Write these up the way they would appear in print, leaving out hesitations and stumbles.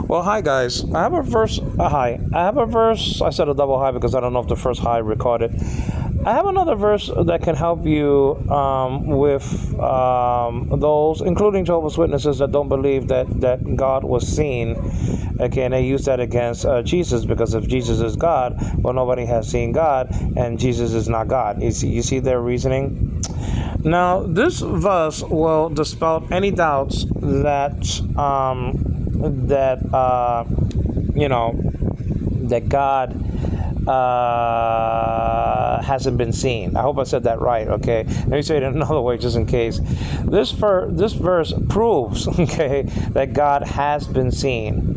Well, hi guys. I have a verse. Hi. I have a verse. I said a double hi because I don't know if the first hi recorded. I have another verse that can help you with those, including Jehovah's Witnesses, that don't believe that God was seen. Okay, and they use that against Jesus, because if Jesus is God, well, nobody has seen God, and Jesus is not God. You see their reasoning? Now, this verse will dispel any doubts that God hasn't been seen. I hope I said that right. Okay, let me say it another way, just in case. This verse proves, okay, that God has been seen.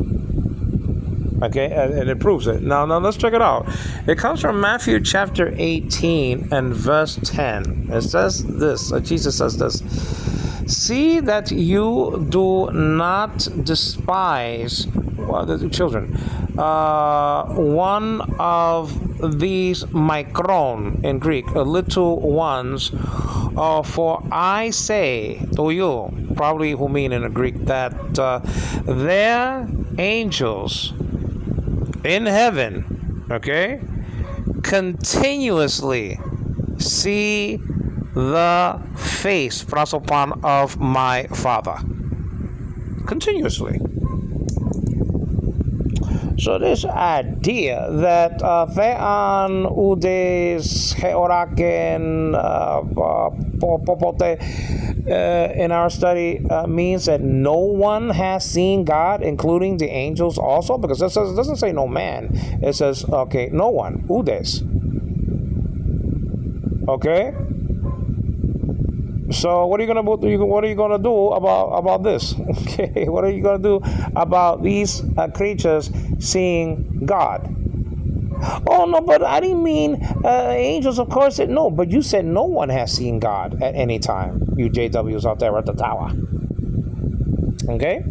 Okay, and it proves it. Now let's check it out. It comes from Matthew chapter 18 and verse 10. It says this. Jesus says this: "See that you do not despise," well, the children, "one of these micron," in Greek, little ones, "for I say to you," probably who mean in the Greek, "that their angels in heaven," okay, "continuously see the face," prosopon, "of my Father." Continuously. So this idea that thean udes heoraken popote in our study means that no one has seen God, including the angels also, because it doesn't say no man. It says, okay, no one, udes. Okay? So what are you gonna do about this? Okay, what are you gonna do about these creatures seeing God? Oh no, but I didn't mean angels. Of course, no. But you said no one has seen God at any time. You JWs out there at the tower. Okay,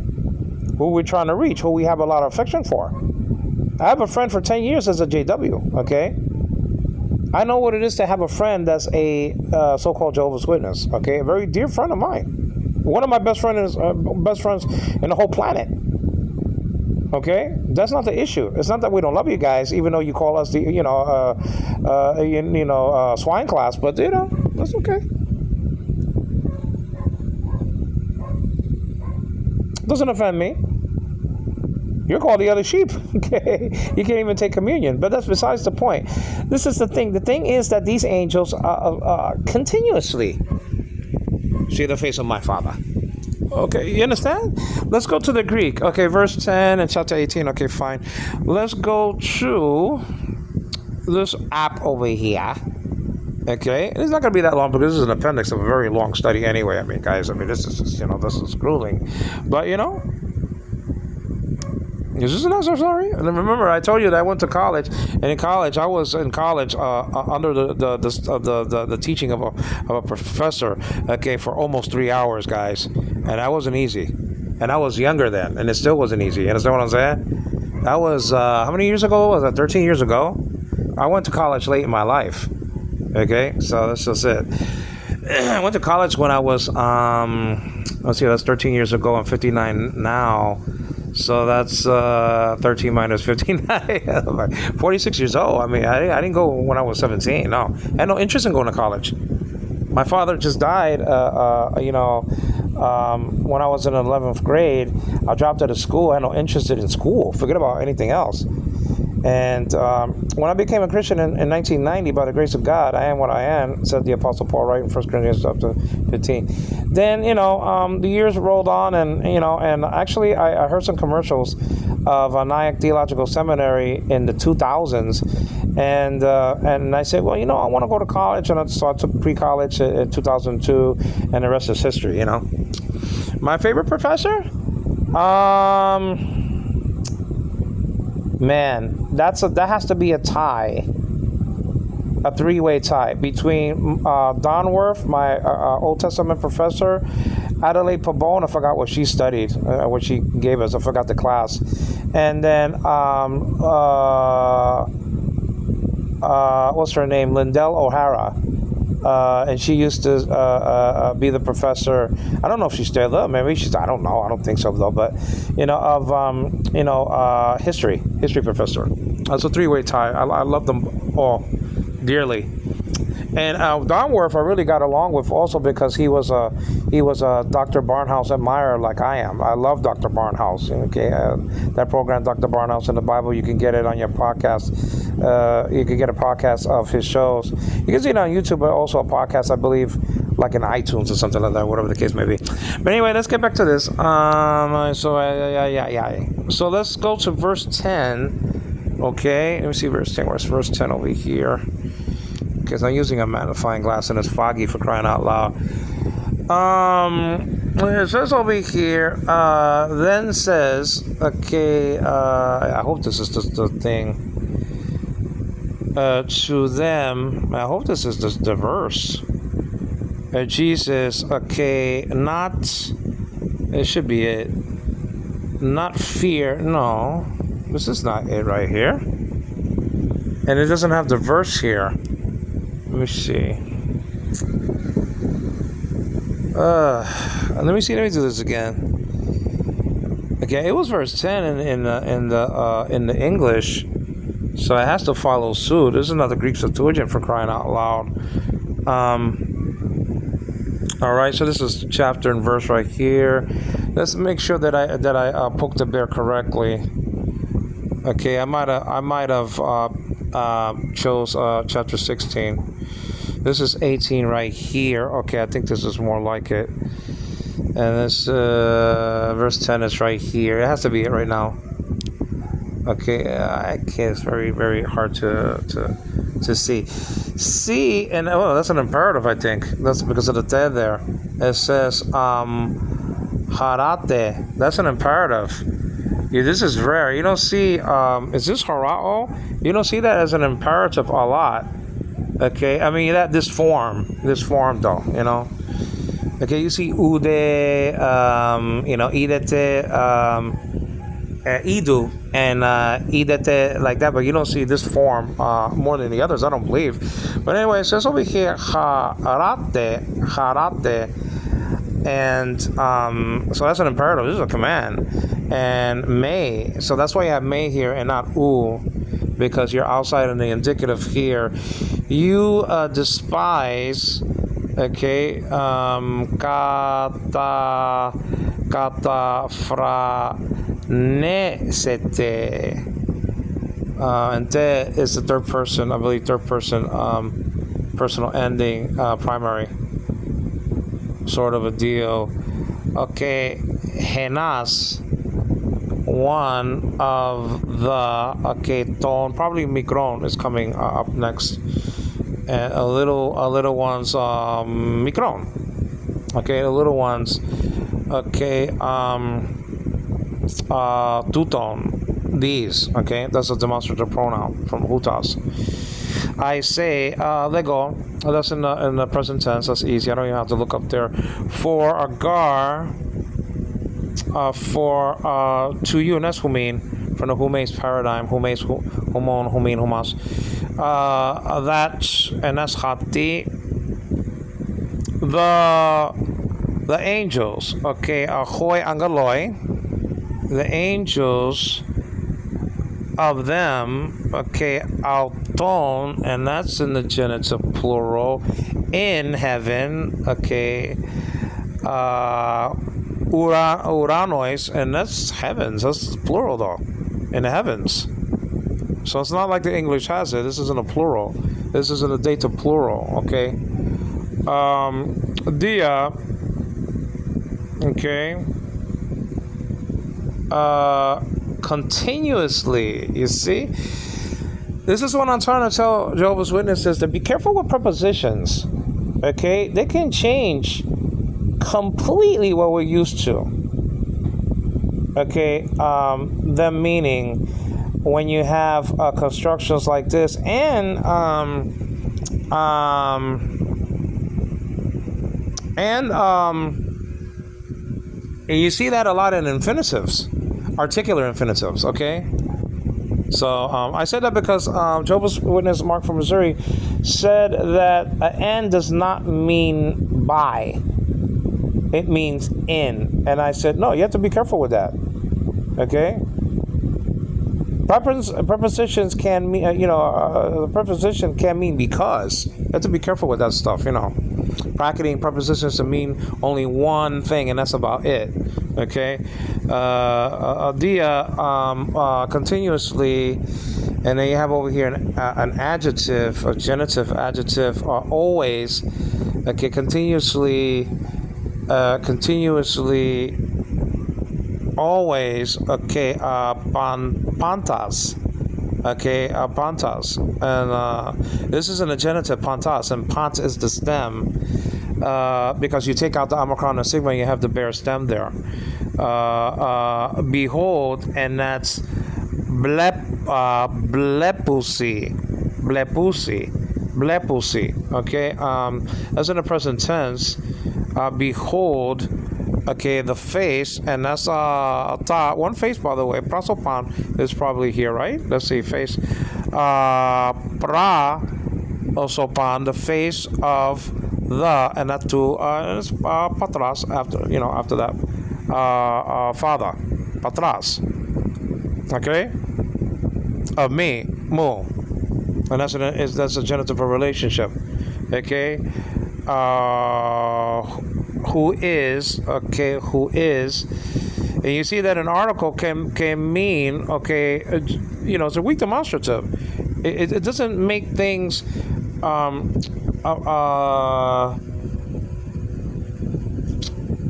who we trying to reach? Who we have a lot of affection for? I have a friend for 10 years as a JW. Okay. I know what it is to have a friend that's a so-called Jehovah's Witness. Okay, a very dear friend of mine, one of my best friends in the whole planet. Okay, that's not the issue. It's not that we don't love you guys, even though you call us the swine class. But that's okay. Doesn't offend me. You're called the other sheep. Okay, you can't even take communion. But that's besides the point. This is the thing. The thing is that these angels continuously see the face of my Father. Okay, you understand? Let's go to the Greek. Okay, verse 10 and chapter 18. Okay, fine. Let's go to this app over here. Okay, it's not going to be that long because this is an appendix of a very long study anyway. I mean, guys, this is this is grueling. But is this not so sorry? And remember, I told you that I went to college, and in college, I was in college under the teaching of a professor. Okay, for almost 3 hours, guys, and that wasn't easy. And I was younger then, and it still wasn't easy. You understand what I'm saying? That was how many years ago was that? 13 years ago. I went to college late in my life. Okay, so that's just it. I went to college when I was let's see, that's 13 years ago. I'm 59 now. So that's 13 minus 59. 46 years old. I mean, I didn't go when I was 17. No, I had no interest in going to college. My father just died, when I was in 11th grade. I dropped out of school. I had no interest in school. Forget about anything else. And when I became a Christian in 1990, by the grace of God, I am what I am, said the Apostle Paul, right in 1 Corinthians chapter 15. Then, the years rolled on, and actually I heard some commercials of Nyack Theological Seminary in the 2000s, and I said, well, I want to go to college, and so I took pre-college in 2002, and the rest is history. My favorite professor, man, that has to be a tie, a three-way tie between Don Worth, my Old Testament professor, Adelaide Pabon, I forgot what she studied, what she gave us, I forgot the class, and then what's her name, Lindell O'Hara, and she used to be the professor. I don't know if she's still there. Maybe she's. I don't know. I don't think so though. But history professor. It's a three-way tie. I love them all dearly. And Don Worth, I really got along with also because he was a Dr. Barnhouse admirer like I am. I love Dr. Barnhouse. Okay, that program, Dr. Barnhouse in the Bible, you can get it on your podcast. You can get a podcast of his shows. You can see it on YouTube, but also a podcast, I believe, like in iTunes or something like that, whatever the case may be. But anyway, let's get back to this. So let's go to verse 10. Okay, let me see verse 10. Where's verse 10 over here? Because I'm using a magnifying glass and it's foggy for crying out loud. It says over here, then says, okay, I hope this is just the thing. To them, I hope this is just the verse. Jesus, okay, not, it should be it. Not fear, no, this is not it right here. And it doesn't have the verse here. Let me see. Let me do this again. Okay, it was verse 10 in the English, so it has to follow suit. This is another Greek Septuagint for crying out loud. All right, so this is chapter and verse right here. Let's make sure that I poked the bear correctly. Okay, I might have chose chapter 16. This is 18 right here. Okay, I think this is more like it. And this verse 10 is right here. It has to be it right now. Okay, I can't. It's very, very hard to see. See, and that's an imperative, I think. That's because of the te there. It says harate. That's an imperative. Yeah, this is rare. You don't see, is this harao? You don't see that as an imperative a lot. Okay, I mean, this form though, Okay, you see ude, idete, idu, and idete like that, but you don't see this form more than the others, I don't believe. But anyway, it says over here, harate, and so that's an imperative. This is a command. And may, so that's why you have may here and not u, because you're outside in the indicative here. You despise, okay, kata fra ne sete, and te is the third person, I believe, personal ending, primary sort of a deal. Okay, henas, one of the, okay, ton, probably mikron is coming up next, and a little ones, mikron, okay, the little ones, okay, tuton, these, okay, that's a demonstrative pronoun from hutas. I say, lego, that's in the present tense, that's easy, I don't even have to look up there. For agar, to you, and that's humin, from the humes paradigm, humes, humon, humin, humas. And that's hati. The angels, okay, ahoy angaloi, the angels of them, okay, auton, and that's in the genitive plural, in heaven, okay, uranois, and that's heavens, that's plural though, in the heavens. So it's not like the English has it. This isn't a plural. This isn't a dative plural, okay? Dia, okay, continuously, you see? This is what I'm trying to tell Jehovah's Witnesses, to be careful with prepositions, okay? They can change completely what we're used to, okay? Them meaning when you have constructions like this, and you see that a lot in infinitives, articular infinitives, okay? So I said that because Jehovah's Witness Mark from Missouri said that and does not mean by. It means in. And I said, no, you have to be careful with that. Okay? Prepositions can mean, preposition can mean because. You have to be careful with that stuff, Bracketing prepositions to mean only one thing, and that's about it. Okay? Continuously, and then you have over here an adjective, a genitive adjective, or always, okay, continuously, always, okay, pantas, okay, pantas, and this is in a genitive, pantas, and pant is the stem, because you take out the omicron and sigma, you have the bare stem there. Behold, and that's blepusi, okay, that's in the present tense. Behold, okay, the face, and that's one face, by the way. Prasopan is probably here, right? Let's see, face. Pra osopan, the face of the, and that too, it's patras after that, father, patras, okay, of me, mo, and that's a genitive relationship, okay. Who is, and you see that an article can mean, okay, it's a weak demonstrative. It doesn't make things,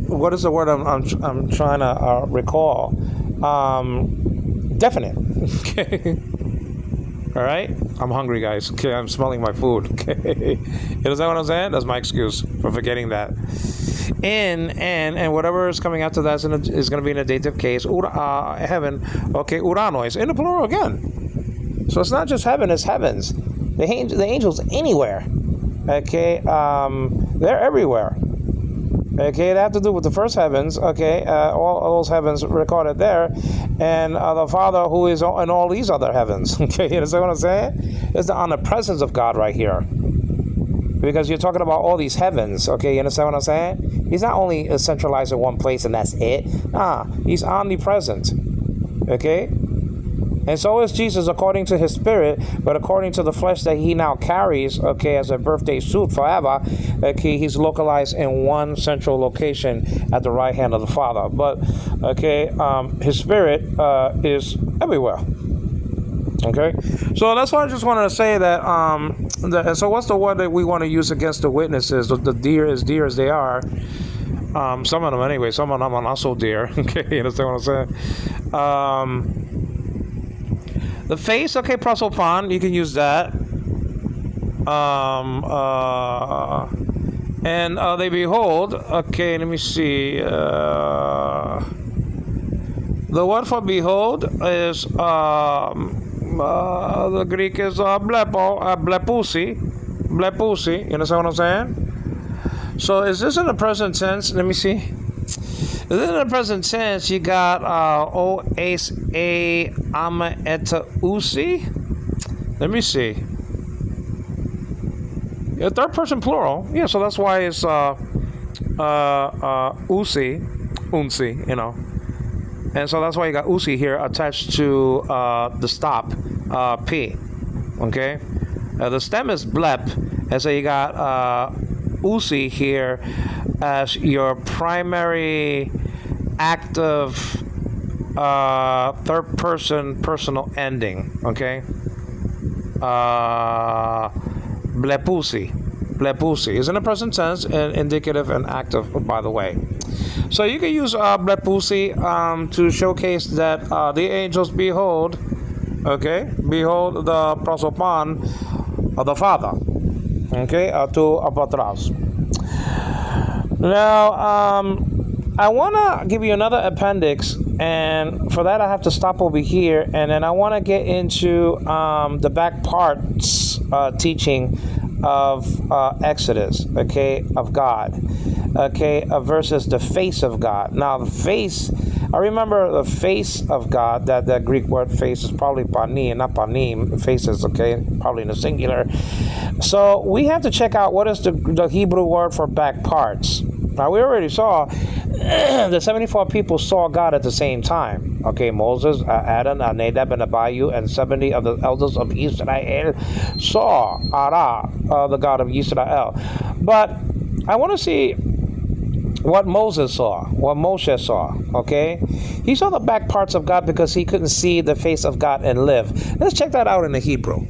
what is the word I'm trying to recall? Definite. Okay. All right, I'm hungry, guys. Okay, I'm smelling my food. Okay, you understand what I'm saying? That's my excuse for forgetting that. In and whatever is coming after that is going to be in a dative case. Heaven, okay, uranois in the plural again. So it's not just heaven; it's heavens. The angels anywhere. Okay, they're everywhere. Okay, they have to do with the first heavens. Okay, all those heavens recorded there, and the Father who is in all these other heavens. Okay, you understand what I'm saying? It's the omnipresence of God right here, because you're talking about all these heavens. Okay, you understand what I'm saying? He's not only centralized in one place and that's it. He's omnipresent. Okay. And so is Jesus according to his spirit, but according to the flesh that he now carries, okay, as a birthday suit forever, okay, he's localized in one central location at the right hand of the Father. But, okay, his spirit is everywhere. Okay, so that's why I just wanted to say that, so what's the word that we want to use against the witnesses? The dear as they are. Some of them anyway, some of them are not so dear. Okay, you understand what I'm saying? The face, okay, prosopan, you can use that. And they behold, okay, let me see. The word for behold is, the Greek is blepusi, you understand what I'm saying? So is this in the present tense? Let me see. In the present tense, you got o es a ama eta usi. Let me see. Third person plural. Yeah, so that's why it's usi, unsi, and so that's why you got usi here attached to the stop p. Okay, the stem is blep, and so you got usi here as your primary active third person personal ending. Okay, blepusi is in the present tense and indicative and active, by the way. So you can use blepusi to showcase that the angels behold the prosopan of the Father, okay, to apatras. Now, I want to give you another appendix, and for that I have to stop over here, and then I want to get into the back parts teaching of Exodus, okay, of God, okay, versus the face of God. Now, the face, I remember the face of God, that Greek word face is probably panim, not panim, faces, okay, probably in the singular. So we have to check out what is the Hebrew word for back parts. Now, we already saw the 74 people saw God at the same time. Okay, Moses, Aaron, Nadab, and Abihu, and 70 of the elders of Israel saw Ara, the God of Israel. But I want to see what Moses saw, what Moshe saw, okay? He saw the back parts of God because he couldn't see the face of God and live. Let's check that out in the Hebrew.